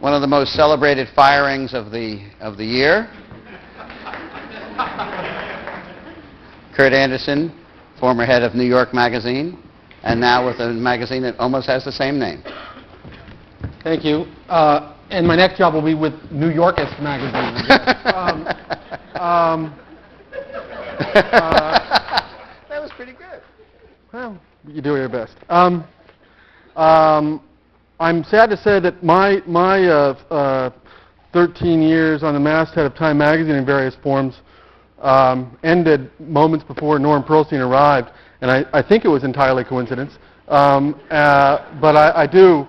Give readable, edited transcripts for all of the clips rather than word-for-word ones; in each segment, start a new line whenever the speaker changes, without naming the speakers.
one of the most celebrated firings of the year. Kurt Andersen, former head of New York Magazine, and now with a magazine that almost has the same name.
Thank you. And my next job will be with New Yorkist Magazine.
That was pretty good.
Well, you do your best. I'm sad to say that my 13 years on the masthead of Time Magazine in various forms ended moments before Norm Pearlstein arrived, and I think it was entirely coincidence. But I do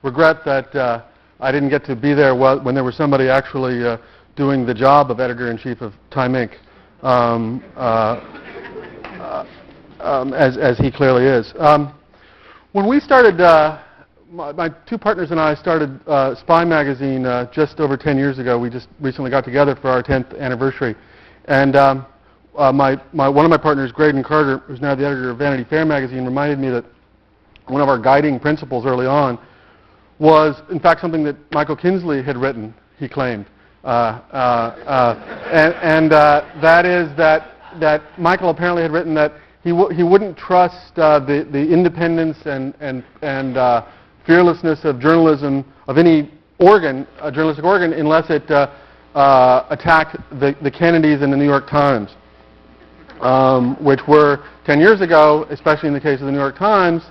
regret that I didn't get to be there when there was somebody actually doing the job of editor-in-chief of Time Inc., as he clearly is. When we started, my two partners and I started Spy Magazine just over 10 years ago. We just recently got together for our 10th anniversary. And one of my partners, Graydon Carter, who's now the editor of Vanity Fair magazine, reminded me that one of our guiding principles early on was, in fact, something that Michael Kinsley had written, he claimed. That is that Michael apparently had written that he wouldn't trust the independence and fearlessness of journalism, of any organ, a journalistic organ, unless it attacked the Kennedys and the New York Times, which were 10 years ago, especially in the case of the New York Times,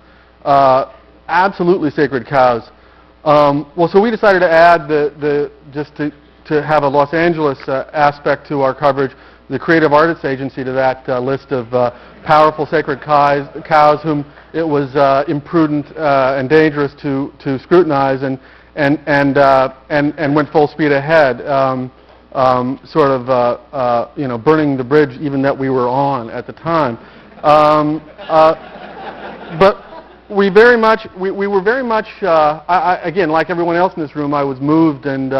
absolutely sacred cows. Well, so we decided to add just to have a Los Angeles aspect to our coverage, the Creative Artists Agency, to that list of powerful sacred cows whom it was imprudent and dangerous to scrutinize, and went full speed ahead, sort of burning the bridge even that we were on at the time. But we were very much, again, like everyone else in this room, I was moved and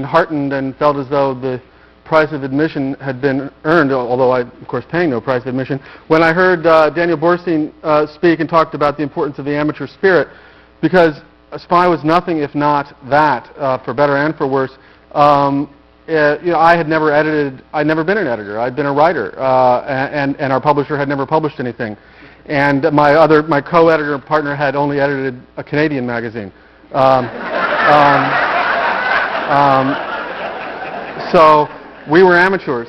heartened and felt as though the price of admission had been earned, although I, of course, paying no price of admission, when I heard Daniel Borstein speak and talked about the importance of the amateur spirit, because Spy was nothing if not that, for better and for worse. I had never edited, I'd never been an editor, I'd been a writer, and our publisher had never published anything. And my co-editor and partner had only edited a Canadian magazine. So we were amateurs.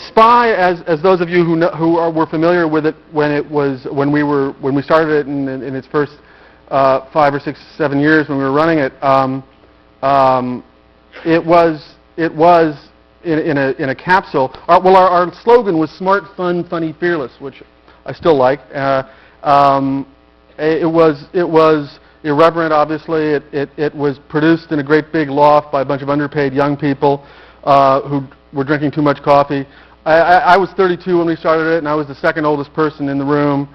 Spy, as those of you who were familiar with it when we started it in its first 5 or 6, 7 years when we were running it, it was in a capsule. Our slogan was "Smart, Fun, Funny, Fearless," which I still like. It was irreverent, obviously. It was produced in a great big loft by a bunch of underpaid young people who were drinking too much coffee. I was 32 when we started it, and I was the second oldest person in the room.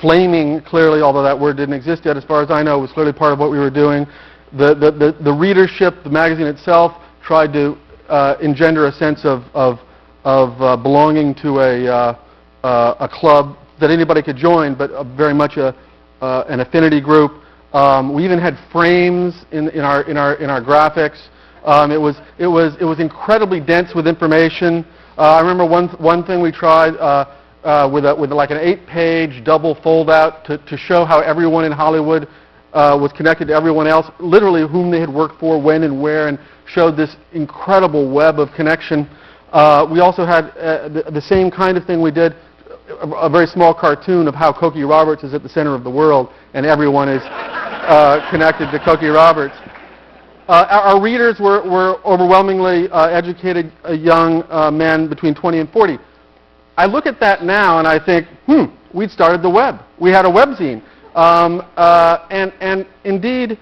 Flaming, clearly, although that word didn't exist yet, as far as I know, was clearly part of what we were doing. The readership, the magazine itself, tried to engender a sense of belonging to a club that anybody could join, but very much an affinity group. We even had frames in our graphics. It was incredibly dense with information. I remember one thing we tried with like an 8-page double fold-out to show how everyone in Hollywood was connected to everyone else, literally whom they had worked for, when and where, and showed this incredible web of connection. We also had the same kind of thing we did, a very small cartoon of how Cokie Roberts is at the center of the world, and everyone is connected to Cokie Roberts. Our readers were overwhelmingly educated young men between 20 and 40. I look at that now and I think, we'd started the web. We had a webzine. And indeed,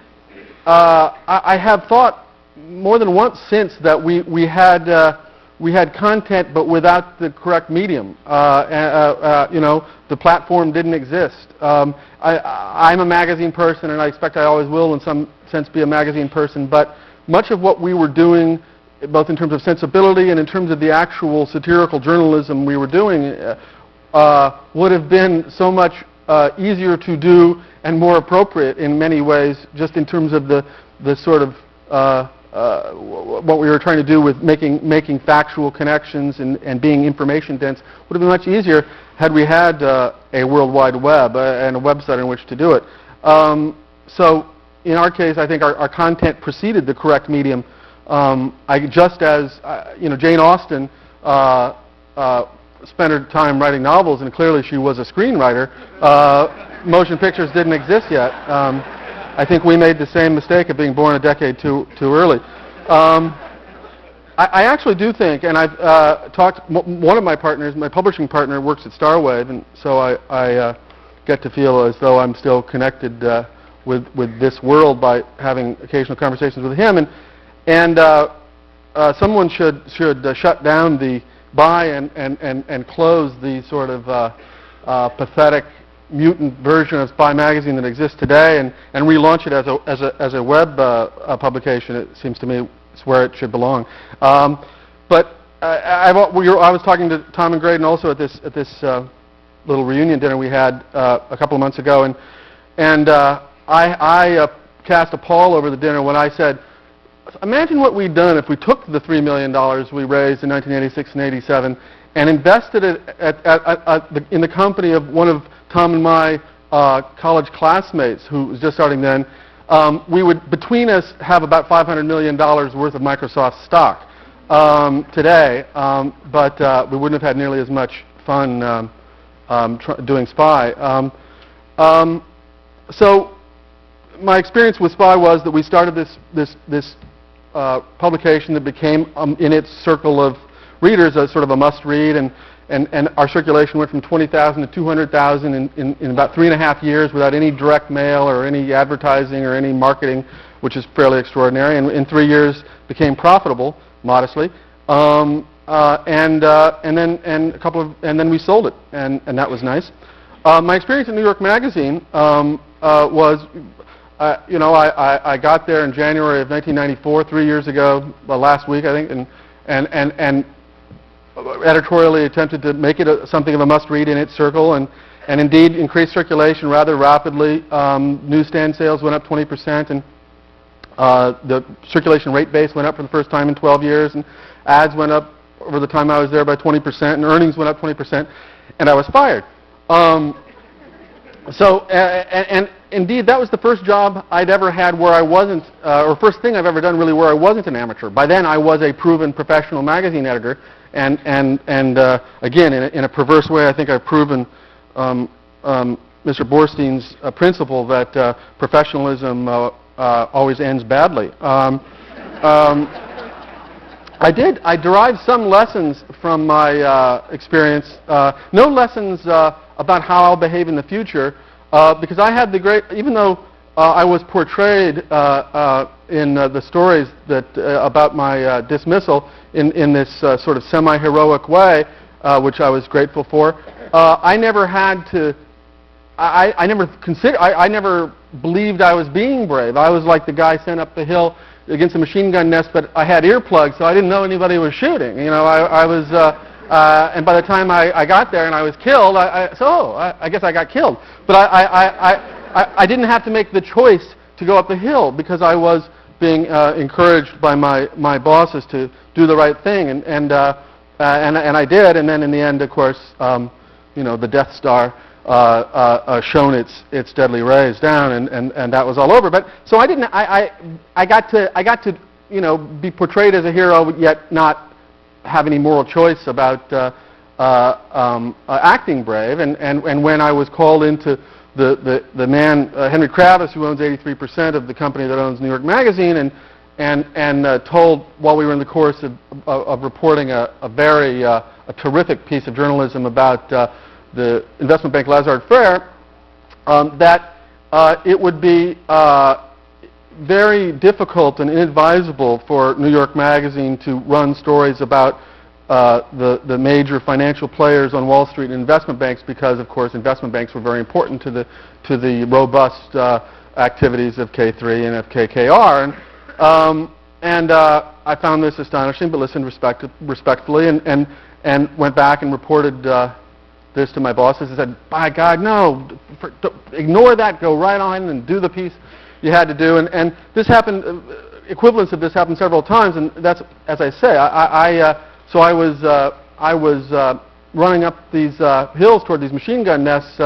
I have thought more than once since that we had content, but without the correct medium. The platform didn't exist. I'm a magazine person, and I expect I always will, in some sense, be a magazine person. But much of what we were doing, both in terms of sensibility and in terms of the actual satirical journalism we were doing, would have been so much easier to do and more appropriate in many ways, just in terms of the sort of what we were trying to do with making factual connections and being information dense. Would have been much easier had we had a World Wide Web and a website in which to do it. So in our case, I think our content preceded the correct medium. Just as Jane Austen spent her time writing novels, and clearly she was a screenwriter. Motion pictures didn't exist yet. I think we made the same mistake of being born a decade too early. I actually do think, and I've talked. One of my partners, my publishing partner, works at Starwave, and so I get to feel as though I'm still connected with this world by having occasional conversations with him. And someone should shut down the buy and close the sort of pathetic mutant version of Spy magazine that exists today, and relaunch it as a web publication. It seems to me it's where it should belong. But I was talking to Tom and Graydon also at this little reunion dinner we had a couple of months ago, and I cast a pall over the dinner when I said, imagine what we'd done if we took the $3 million we raised in 1986 and 87 and invested it in the company of one of Tom and my college classmates who was just starting then. We would, between us, have about $500 million worth of Microsoft stock today, but we wouldn't have had nearly as much fun doing Spy. So my experience with Spy was that we started this publication that became, in its circle of readers, a sort of a must-read, and our circulation went from 20,000 to 200,000 in about 3.5 years without any direct mail or any advertising or any marketing, which is fairly extraordinary. And in 3 years became profitable, modestly, and then we sold it, and that was nice. My experience at New York Magazine was. I got there in January of 1994, 3 years ago, last week I think, and editorially attempted to make it something of a must-read in its circle, and indeed increased circulation rather rapidly. Newsstand sales went up 20%, and the circulation rate base went up for the first time in 12 years, and ads went up over the time I was there by 20%, and earnings went up 20%, and I was fired. And indeed, that was the first job I'd ever had where I wasn't, or first thing I've ever done really where I wasn't an amateur. By then, I was a proven professional magazine editor, and again, in a perverse way, I think I've proven Mr. Borstein's principle that professionalism always ends badly. I derived some lessons from my experience. No lessons about how I'll behave in the future, because I had the great, even though I was portrayed in the stories that about my dismissal in this sort of semi-heroic way, which I was grateful for, I never had to. I never believed I was being brave. I was like the guy sent up the hill against a machine gun nest, but I had earplugs, so I didn't know anybody was shooting. I was, and by the time I got there and I was killed, I guess I got killed. But I didn't have to make the choice to go up the hill because I was being encouraged by my bosses to do the right thing, and I did. And then in the end, of course, the Death Star shone its deadly rays down, and that was all over. But so I didn't. I got to be portrayed as a hero, yet not have any moral choice about acting brave. And when I was called into the man Henry Kravis, who owns 83% of the company that owns New York Magazine, and told while we were in the course of reporting a very terrific piece of journalism about the investment bank Lazard Frères, that it would be very difficult and inadvisable for New York Magazine to run stories about the major financial players on Wall Street and investment banks, because, of course, investment banks were very important to the robust activities of K3 and of KKR. And I found this astonishing, but listened respectfully, and went back and reported this to my bosses and said, by God, no, ignore that, go right on and do the piece you had to do. And this happened, equivalents of this happened several times, and that's, as I say, so I was running up these hills toward these machine gun nests,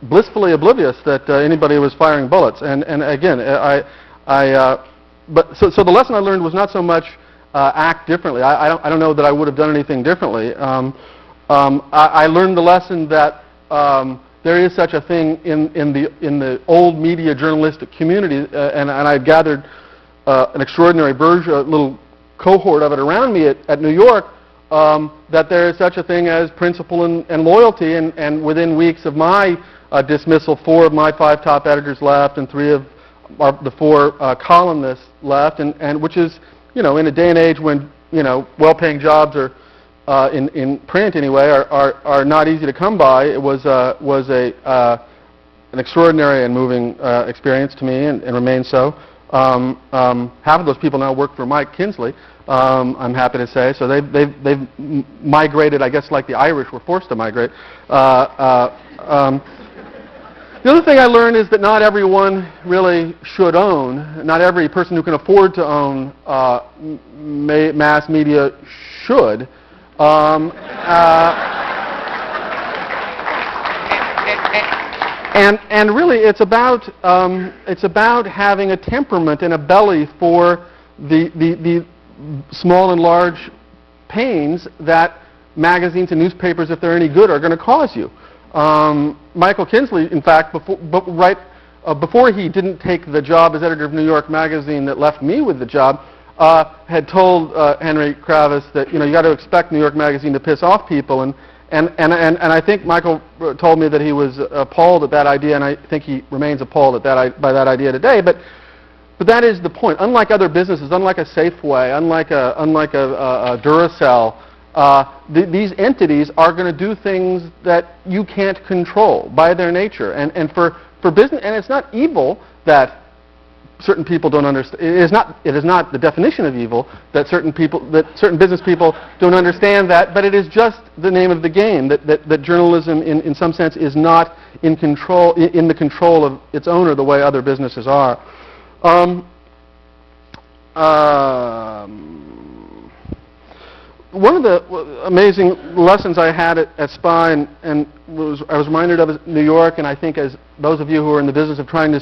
blissfully oblivious that anybody was firing bullets. And again, but so the lesson I learned was not so much act differently. I don't know that I would have done anything differently. I learned the lesson that there is such a thing in the old media journalistic community, and I gathered an extraordinary version, a little cohort of it around me at New York, that there is such a thing as principle and loyalty, and within weeks of my dismissal, 4 of my 5 top editors left, and 3 of the 4 columnists left, and which is, in a day and age when, well-paying jobs are in print anyway are not easy to come by. It was an extraordinary and moving experience to me, and remains so. Half of those people now work for Mike Kinsley, I'm happy to say. So they've migrated, I guess, like the Irish were forced to migrate. The other thing I learned is that not everyone really should own. Not every person who can afford to own mass media should. And really, it's about having a temperament and a belly for the small and large pains that magazines and newspapers, if they're any good, are going to cause you. Michael Kinsley, in fact, before he didn't take the job as editor of New York Magazine that left me with the job, had told Henry Kravis that you got to expect New York Magazine to piss off people, and I think Michael told me that he was appalled at that idea, and I think he remains appalled at by that idea today. But that is the point. Unlike other businesses, unlike a Safeway, unlike a Duracell, these entities are going to do things that you can't control by their nature, and for business, and it's not evil that certain people don't understand. It is not the definition of evil that certain business people don't understand that, but it is just the name of the game that journalism in some sense is not in the control of its owner the way other businesses are. One of the amazing lessons I had at SPI, and I was reminded of at New York, and I think as those of you who are in the business of trying to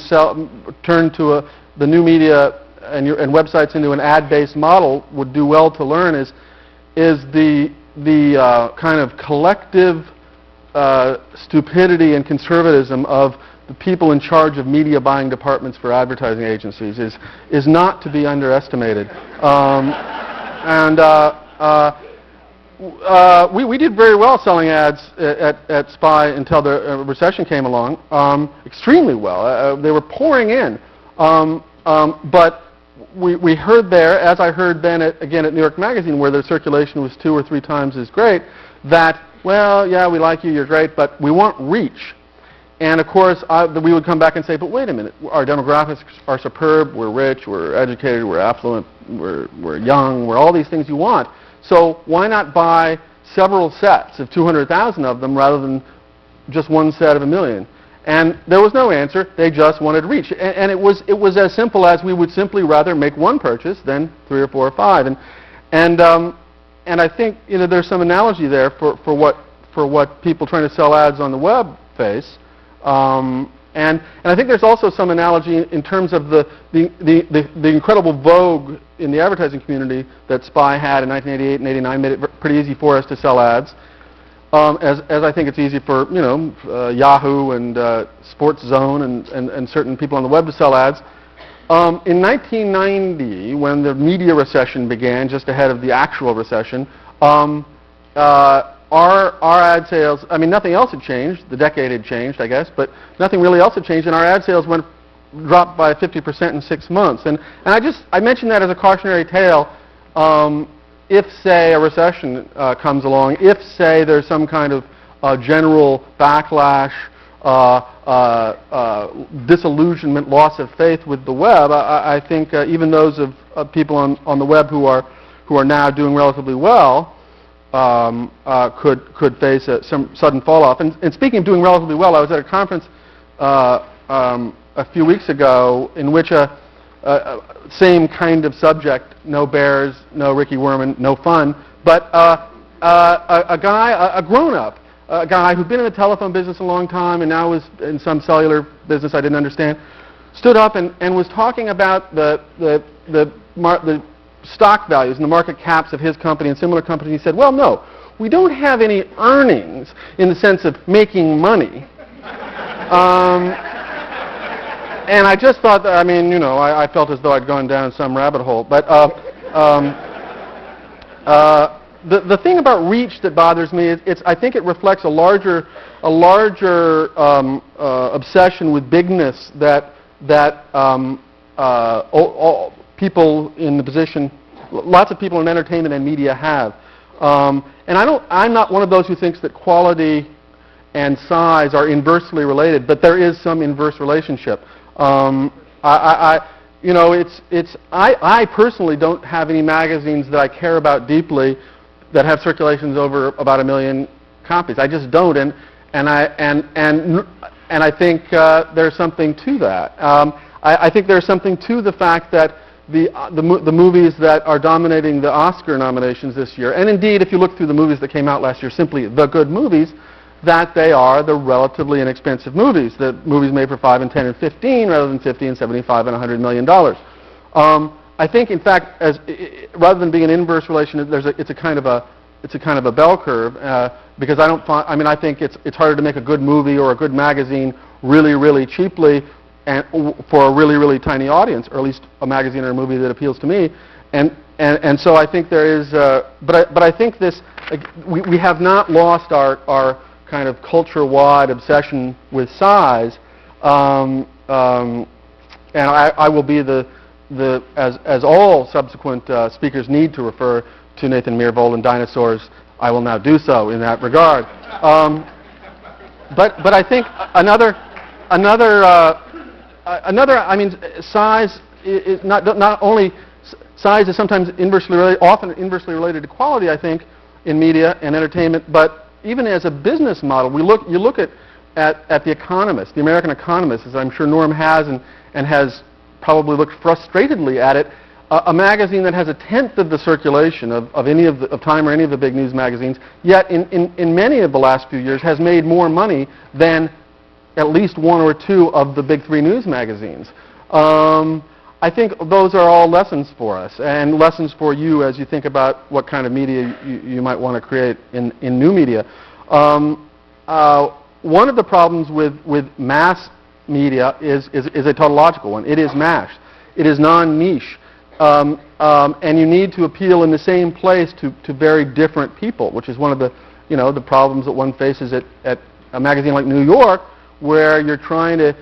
turn to the new media and websites into an ad-based model would do well to learn is the kind of collective stupidity and conservatism of the people in charge of media buying departments for advertising agencies is not to be underestimated. We did very well selling ads at SPI until the recession came along, extremely well. They were pouring in. But we heard there, as I heard then again at New York Magazine, where the circulation was 2 or 3 times as great, that, well, yeah, we like you, you're great, but we want reach. And of course, we would come back and say, but wait a minute, our demographics are superb, we're rich, we're educated, we're affluent, we're young, we're all these things you want. So why not buy several sets of 200,000 of them rather than just one set of 1 million? And there was no answer. They just wanted reach. And it was as simple as we would simply rather make one purchase than 3 or 4 or 5. And I think there's some analogy there for what people trying to sell ads on the web face. And I think there's also some analogy in terms of the incredible vogue in the advertising community that SPI had in 1988 and 89, made it pretty easy for us to sell ads. As I think it's easy for Yahoo and Sports Zone and certain people on the web to sell ads. In 1990, when the media recession began, just ahead of the actual recession, our ad sales, I mean, nothing else had changed. The decade had changed, I guess, but nothing really else had changed, and our ad sales dropped by 50% in 6 months. And I mentioned that as a cautionary tale. If, say, a recession comes along, if, say, there's some kind of general backlash, disillusionment, loss of faith with the web, I think even those of people on the web who are now doing relatively well could face some sudden fall off. And speaking of doing relatively well, I was at a conference a few weeks ago in which same kind of subject, no bears, no Ricky Wurman, no fun, but a guy, a grown-up, a guy who'd been in the telephone business a long time and now was in some cellular business I didn't understand, stood up and was talking about the stock values and the market caps of his company and similar companies. He said, well, no, we don't have any earnings in the sense of making money. And I just thought that, I mean, you know, I felt as though I'd gone down some rabbit hole. But the thing about reach that bothers me is I think it reflects a larger obsession with bigness that people in the position, lots of people in entertainment and media have. And I'm not one of those who thinks that quality and size are inversely related, but there is some inverse relationship. I personally don't have any magazines that I care about deeply that have circulations over about 1 million copies. I just don't, and I think there's something to that. I think there's something to the fact that the movies that are dominating the Oscar nominations this year, and indeed, if you look through the movies that came out last year, simply the good movies, that they are the relatively inexpensive movies, the movies made for 5 and 10 and 15 rather than 50 and 75 and $100 million. I think, in fact, rather than being an inverse relation, it's a kind of a bell curve because I think it's harder to make a good movie or a good magazine really, really cheaply and for a really, really tiny audience, or at least a magazine or a movie that appeals to me. And so I think there is, but I think this we have not lost our kind of culture-wide obsession with size, and I will be as all subsequent speakers need to refer to Nathan Myhrvold and dinosaurs, I will now do so in that regard. But I think another. I mean, size is not only size is sometimes often inversely related to quality. I think in media and entertainment, but even as a business model, you look at The Economist, the American Economist, as I'm sure Norm has and has probably looked frustratedly at it, a magazine that has 1/10 of the circulation of Time or any of the big news magazines, yet in many of the last few years has made more money than at least 1 or 2 of the big 3 news magazines. I think those are all lessons for us, and lessons for you as you think about what kind of media you might want to create in new media. One of the problems with mass media is a tautological one. It is mass. It is non-niche. And you need to appeal in the same place to very different people, which is one of the problems that one faces at a magazine like New York, where you're trying to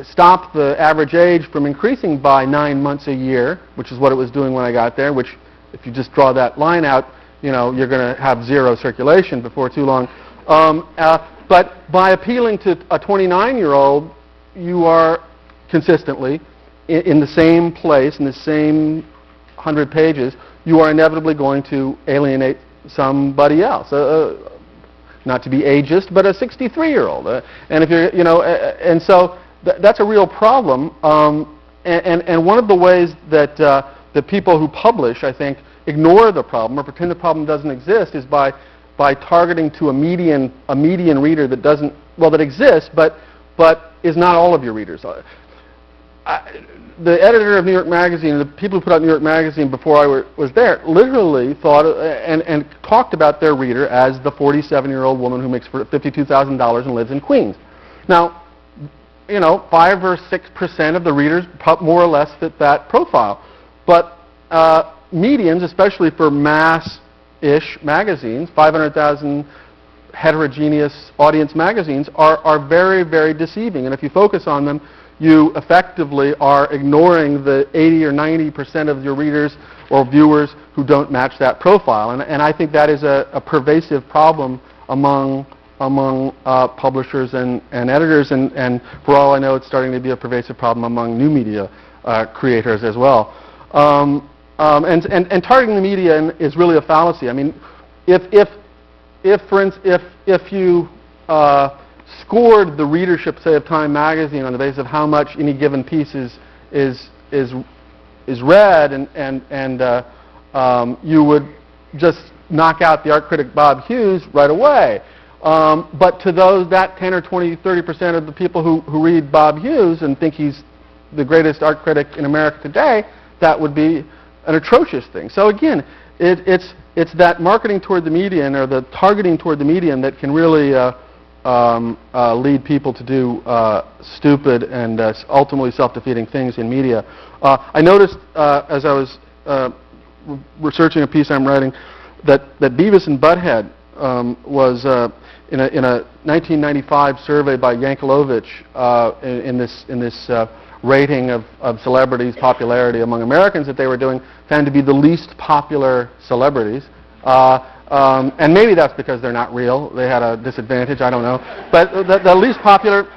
stop the average age from increasing by 9 months a year, which is what it was doing when I got there, which if you just draw that line out, you're going to have 0 circulation before too long. But by appealing to a 29-year-old, you are consistently in the same place, in the same 100 pages, you are inevitably going to alienate somebody else. Not to be ageist, but a 63-year-old. And if you're, and so that's a real problem. And one of the ways that the people who publish, I think, ignore the problem or pretend the problem doesn't exist is by targeting to a median reader that exists, but is not all of your readers. The editor of New York Magazine, the people who put out New York Magazine before I was there, literally thought and talked about their reader as the 47-year-old woman who makes $52,000 and lives in Queens. Now, 5 or 6% of the readers more or less fit that profile. But medians, especially for mass-ish magazines, 500,000 heterogeneous audience magazines, are very, very deceiving. And if you focus on them, you effectively are ignoring the 80 or 90% of your readers or viewers who don't match that profile. And I think that is a pervasive problem among publishers and editors, and for all I know, it's starting to be a pervasive problem among new media creators as well. And targeting the media is really a fallacy. I mean, if you scored the readership, say, of Time magazine on the basis of how much any given piece is read, and you would just knock out the art critic Bob Hughes right away. But to that 10 or 20, 30% of the people who read Bob Hughes and think he's the greatest art critic in America today, that would be an atrocious thing. So again, it's that marketing toward the median, or the targeting toward the median, that can really lead people to do stupid and ultimately self-defeating things in media. I noticed as I was researching a piece I'm writing that Beavis and Butthead was in a 1995 survey by Yankelovich in this rating of celebrities' popularity among Americans that they were doing, found to be the least popular celebrities. And maybe that's because they're not real. They had a disadvantage, I don't know. But the least popular,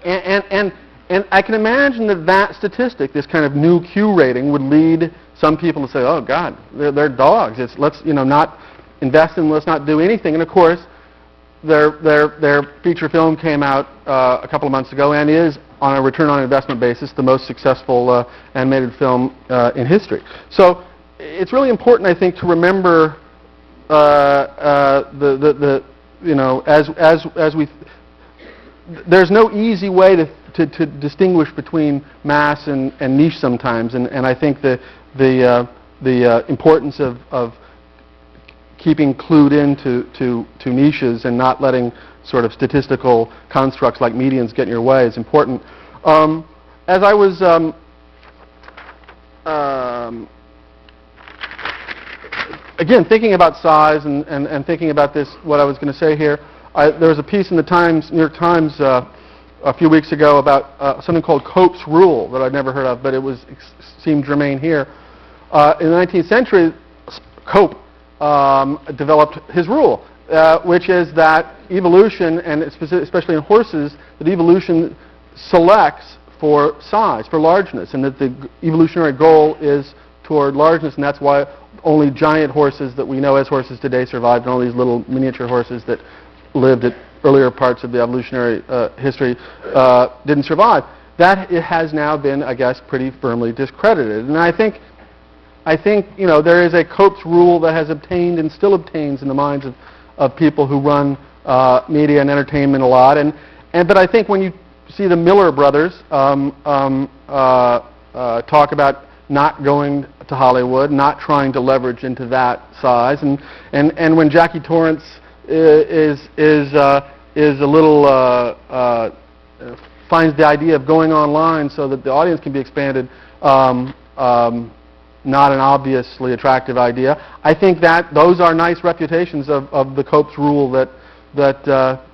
and I can imagine that statistic, this kind of new Q rating, would lead some people to say, oh God, they're dogs. Let's not invest in them, let's not do anything. And of course, their feature film came out a couple of months ago and is, on a return on investment basis, the most successful animated film in history. So it's really important, I think, to remember there's no easy way to distinguish between mass and niche sometimes, and I think the importance of keeping clued into to niches and not letting sort of statistical constructs like medians get in your way is important. As I was again thinking about size and thinking about this, what I was going to say here, there was a piece in the New York Times a few weeks ago about something called Cope's rule that I'd never heard of, but it seemed germane here. In the 19th century, Cope developed his rule, which is that evolution, and especially in horses, that evolution selects for size, for largeness, and that the evolutionary goal is toward largeness, and that's why only giant horses that we know as horses today survived, and all these little miniature horses that lived at earlier parts of the evolutionary history didn't survive. That it has now been, I guess, pretty firmly discredited. And I think there is a Cope's rule that has obtained and still obtains in the minds of people who run media and entertainment a lot. But I think when you see the Miller brothers talk about not going to Hollywood, not trying to leverage into that size, and when Jackie Torrance is a little finds the idea of going online so that the audience can be expanded, not an obviously attractive idea. I think that those are nice reputations of the Cope's rule, that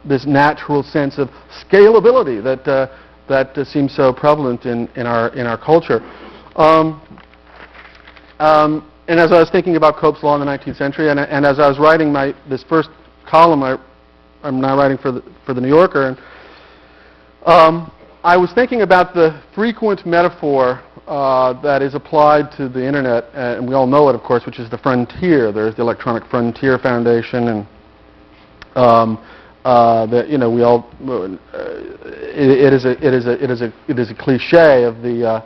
this natural sense of scalability that seems so prevalent in our culture. And as I was thinking about Cope's law in the 19th century, and as I was writing this first column, I'm now writing for the New Yorker, and I was thinking about the frequent metaphor that is applied to the internet, and we all know it, of course, which is the frontier. There's the Electronic Frontier Foundation, and that we all. It is a cliche of the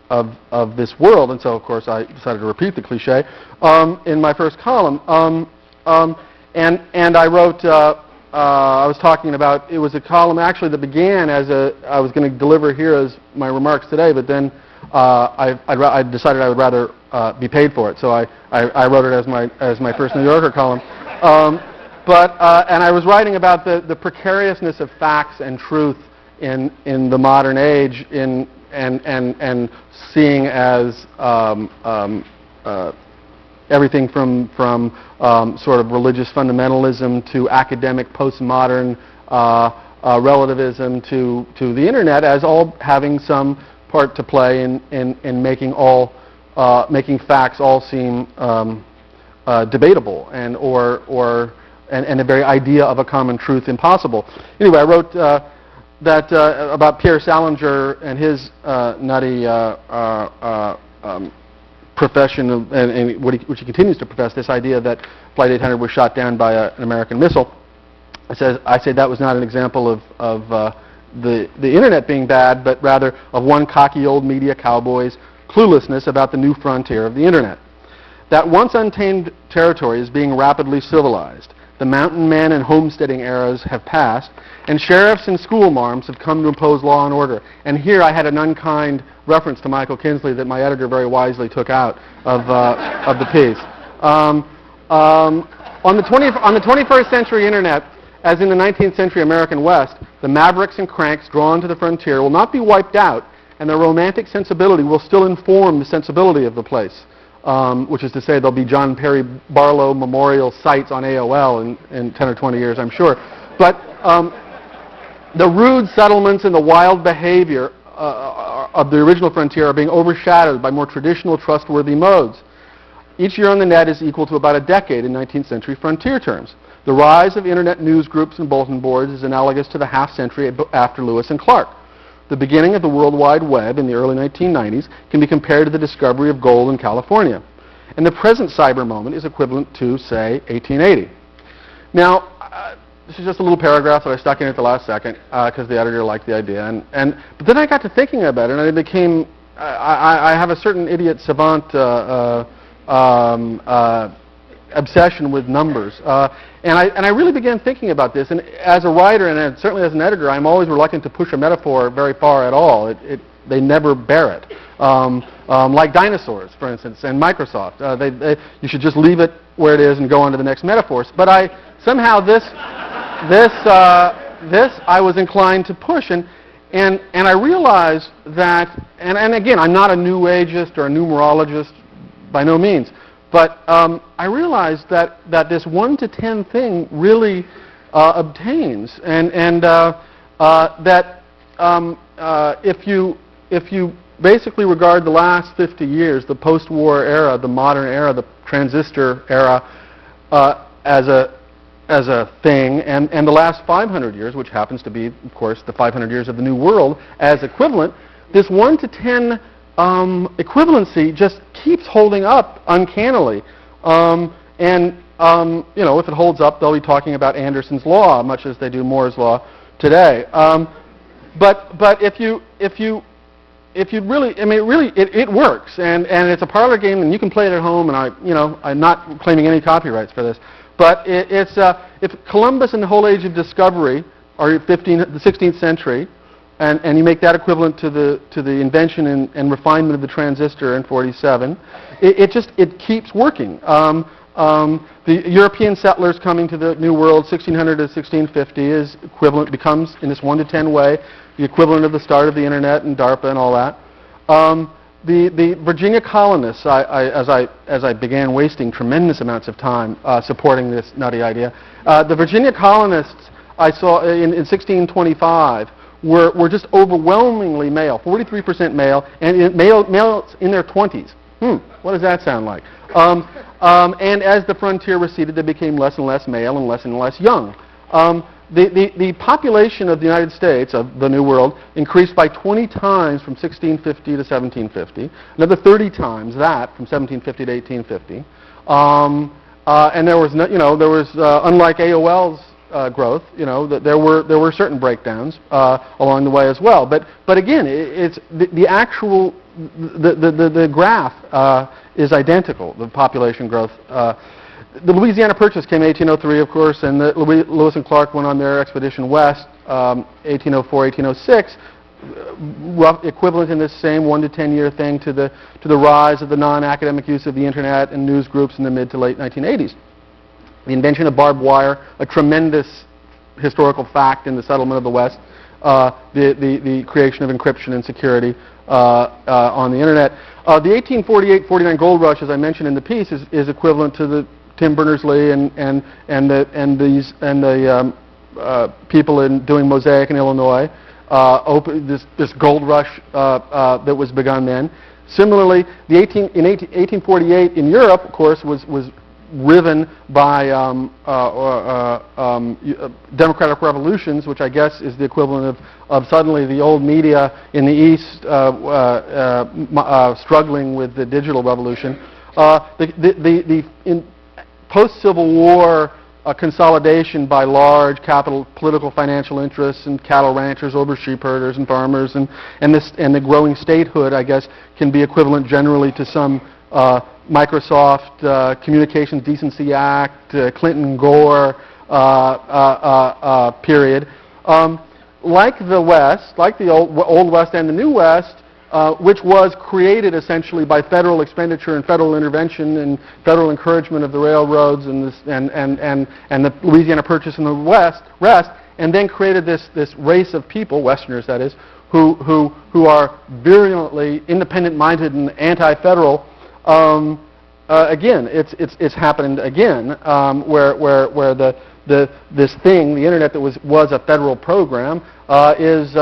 of this world, and so of course I decided to repeat the cliche in my first column. And I wrote. I was talking about, it was a column actually that began as I was going to deliver here as my remarks today, but then I decided I would rather be paid for it, so I wrote it as my first New Yorker column. And I was writing about the precariousness of facts and truth in the modern age, and seeing as everything from sort of religious fundamentalism to academic postmodern relativism to the internet as all having some part to play in making facts all seem debatable and the very idea of a common truth impossible. Anyway, I wrote that about Pierre Salinger and his nutty profession, and which he continues to profess, this idea that Flight 800 was shot down by an American missile. I say that was not an example of the internet being bad, but rather of one cocky old media cowboy's cluelessness about the new frontier of the internet. That once untamed territory is being rapidly civilized. The mountain men and homesteading eras have passed, and sheriffs and school marms have come to impose law and order. And here I had an unkind reference to Michael Kinsley that my editor very wisely took out of the piece. On the 21st century internet, as in the 19th century American West, the mavericks and cranks drawn to the frontier will not be wiped out, and their romantic sensibility will still inform the sensibility of the place. Which is to say, there'll be John Perry Barlow memorial sites on AOL in 10 or 20 years, I'm sure. But the rude settlements and the wild behavior of the original frontier are being overshadowed by more traditional, trustworthy modes. Each year on the net is equal to about a decade in 19th century frontier terms. The rise of internet news groups and bulletin boards is analogous to the half-century after Lewis and Clark. The beginning of the World Wide Web in the early 1990s can be compared to the discovery of gold in California. And the present cyber moment is equivalent to, say, 1880. Now, this is just a little paragraph that I stuck in at the last second because the editor liked the idea. But then I got to thinking about it, and I became, I have a certain idiot savant obsession with numbers. And I really began thinking about this. And as a writer, and certainly as an editor, I'm always reluctant to push a metaphor very far at all. They never bear it. Like dinosaurs, for instance, and Microsoft. You should just leave it where it is and go on to the next metaphors. But somehow this I was inclined to push. And I realized that, and again, I'm not a New Ageist or a numerologist by no means. But I realized that this 1 to 10 thing really obtains, and that if you basically regard the last 50 years, the post-war era, the modern era, the transistor era, as a thing, and the last 500 years, which happens to be, of course, the 500 years of the New World, as equivalent, this 1 to 10 equivalency just keeps holding up uncannily. If it holds up, they'll be talking about Anderson's law, much as they do Moore's law today. But if you really, I mean, it works, and it's a parlor game, and you can play it at home. And I'm not claiming any copyrights for this. But if Columbus and the whole age of discovery are the 16th century, and you make that equivalent to the invention and refinement of the transistor in 47, it keeps working. The European settlers coming to the New World, 1600 to 1650, is equivalent, becomes in this 1 to 10 way the equivalent of the start of the internet and DARPA and all that. The Virginia colonists, as I began wasting tremendous amounts of time supporting this nutty idea, the Virginia colonists I saw in 1625 were just overwhelmingly male, 43% male, and males in their 20s. What does that sound like? And as the frontier receded, they became less and less male and less young. The population of the United States, of the New World, increased by 20 times from 1650 to 1750, another 30 times that from 1750 to 1850. And there was, unlike AOL's growth, there were certain breakdowns along the way as well. But again, it's the actual the graph is identical. The population growth. The Louisiana Purchase came 1803, of course, and Lewis and Clark went on their expedition west, 1804, 1806, equivalent in this same 1 to 10 year thing to the rise of the non-academic use of the internet and news groups in the mid to late 1980s. The invention of barbed wire, a tremendous historical fact in the settlement of the West, the creation of encryption and security on the internet. The 1848-49 gold rush, as I mentioned in the piece, is equivalent to the Tim Berners-Lee and the people doing Mosaic in Illinois. This gold rush that was begun then. Similarly, in 1848 in Europe, of course, was riven by democratic revolutions, which I guess is the equivalent of suddenly the old media in the East struggling with the digital revolution. In post-Civil War consolidation by large capital, political, financial interests and cattle ranchers over sheep herders and farmers, and the growing statehood, I guess, can be equivalent generally to some Microsoft Communications Decency Act, Clinton-Gore period. Like the West, like the Old West and the New West, which was created essentially by federal expenditure and federal intervention and federal encouragement of the railroads and the Louisiana Purchase and the rest, and then created this race of people, Westerners that is, who are virulently independent-minded and anti-federal. Again, it's happened again, where this thing, the internet that was a federal program, is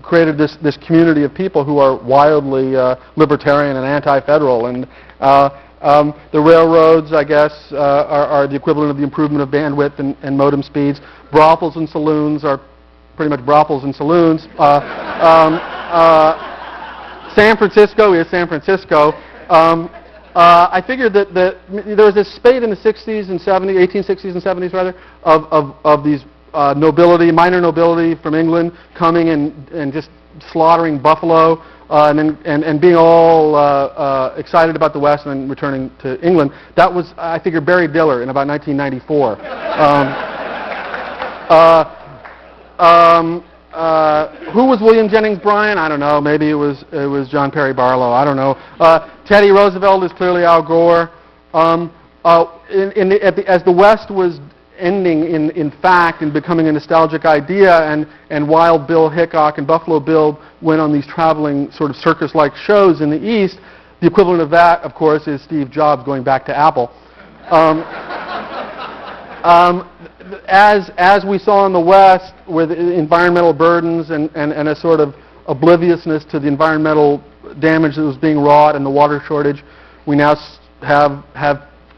created this community of people who are wildly libertarian and anti-federal, and the railroads, I guess, are the equivalent of the improvement of bandwidth and modem speeds. Brothels and saloons are pretty much brothels and saloons. San Francisco is San Francisco. I figured that there was this spate in the 60s and 70s, 1860s and 70s rather, of these nobility, minor nobility from England coming and just slaughtering buffalo and being all excited about the West and then returning to England. That was, I figure, Barry Diller in about 1994. Who was William Jennings Bryan? I don't know. Maybe it was John Perry Barlow. I don't know. Teddy Roosevelt is clearly Al Gore. As the West was ending in fact and becoming a nostalgic idea, and Wild Bill Hickok and Buffalo Bill went on these traveling sort of circus-like shows in the East, the equivalent of that, of course, is Steve Jobs going back to Apple. As we saw in the West with environmental burdens and a sort of obliviousness to the environmental damage that was being wrought and the water shortage, we now have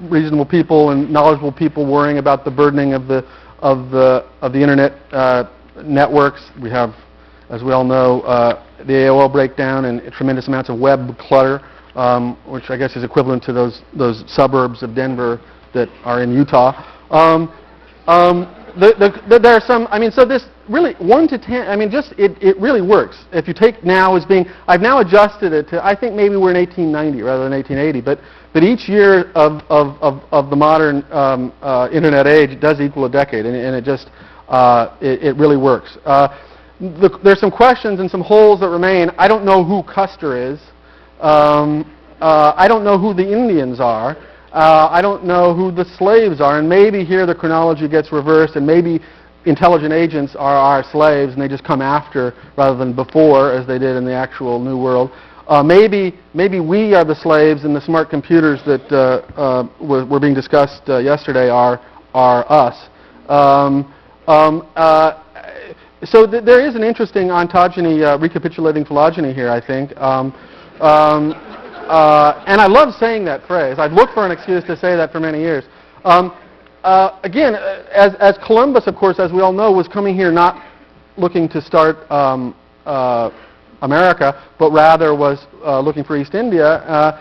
reasonable people and knowledgeable people worrying about the burdening of the internet networks. We have, as we all know, the AOL breakdown and tremendous amounts of web clutter, which I guess is equivalent to those suburbs of Denver that are in Utah. There are some, I mean, so this really, 1 to 10, I mean, just, it really works. If you take now as being, I've now adjusted it to, I think maybe we're in 1890 rather than 1880, but each year of the modern internet age does equal a decade, and it just, it really works. There's some questions and some holes that remain. I don't know who Custer is. I don't know who the Indians are. I don't know who the slaves are, and maybe here the chronology gets reversed, and maybe intelligent agents are our slaves, and they just come after rather than before, as they did in the actual New World. Maybe we are the slaves, and the smart computers that were being discussed yesterday are us. So there is an interesting ontogeny, recapitulating phylogeny here, I think. And I love saying that phrase. I've looked for an excuse to say that for many years. Again, as Columbus, of course, as we all know, was coming here not looking to start America, but rather was looking for East India.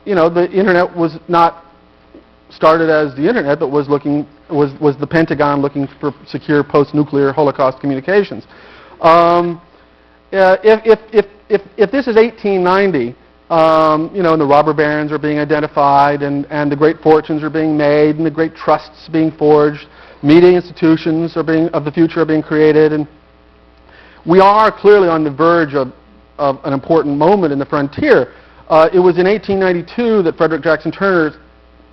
You know, the internet was not started as the internet, but was the Pentagon looking for secure post-nuclear Holocaust communications. If this is 1890. You know, and the robber barons are being identified, and the great fortunes are being made, and the great trusts being forged, media institutions of the future are being created, and we are clearly on the verge of an important moment in the frontier. It was in 1892 that Frederick Jackson Turner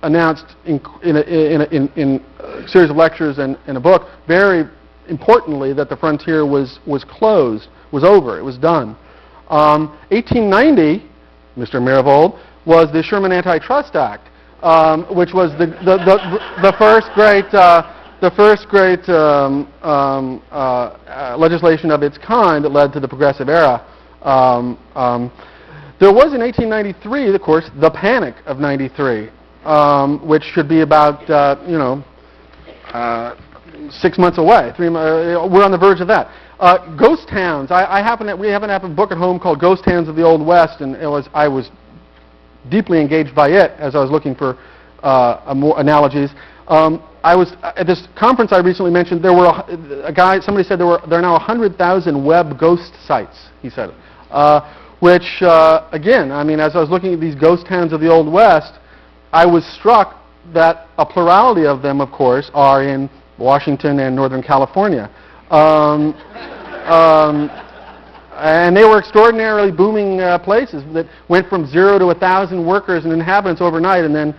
announced in a series of lectures and in a book, very importantly, that the frontier was closed, was over, it was done. 1890. Mr. Miravold, was the Sherman Antitrust Act, which was the first great legislation of its kind that led to the Progressive Era. There was in 1893, of course, the Panic of '93. which should be about, 6 months away. We're on the verge of that. Ghost towns. We happen to have a book at home called Ghost Towns of the Old West, and I was deeply engaged by it as I was looking for more analogies. I was at this conference I recently mentioned. There were somebody said there are now 100,000 web ghost sites. He said, which again, I mean, as I was looking at these ghost towns of the Old West, I was struck that a plurality of them, of course, are in Washington and Northern California. And they were extraordinarily booming places that went from 0 to 1,000 workers and inhabitants overnight, and then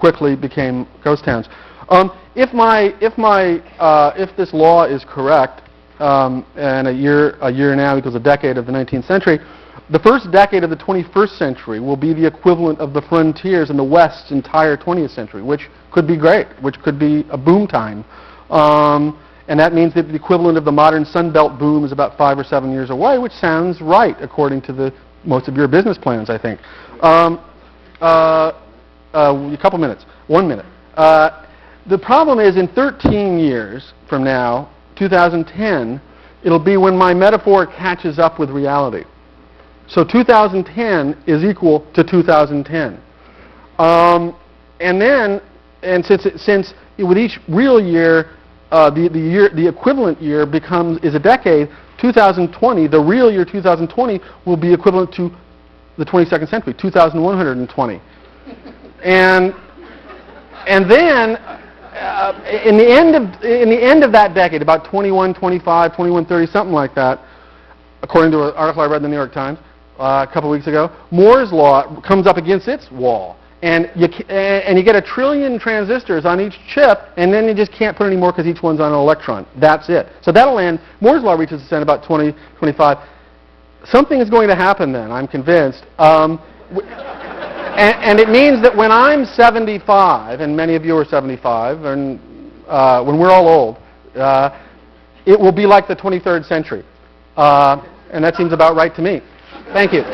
quickly became ghost towns. If this law is correct, and a year now equals a decade of the 19th century, the first decade of the 21st century will be the equivalent of the frontiers in the West's entire 20th century, which could be great, which could be a boom time. And that means that the equivalent of the modern Sun Belt boom is about 5 or 7 years away, which sounds right according to most of your business plans, I think. A couple minutes. 1 minute. The problem is in 13 years from now, 2010, it'll be when my metaphor catches up with reality. So 2010 is equal to 2010. And since with each real year, the equivalent year is a decade, 2020, the real year 2020 will be equivalent to the 22nd century, 2120. And then in the end of that decade, about 2125, 2130, something like that, according to an article I read in the New York Times a couple weeks ago, Moore's law comes up against its wall. And you get 1 trillion transistors on each chip, and then you just can't put any more because each one's on an electron. That's it. So that'll end. Moore's law reaches its end about 2025. Something is going to happen then, I'm convinced. And it means that when I'm 75, and many of you are 75, and when we're all old, it will be like the 23rd century. And that seems about right to me. Thank you.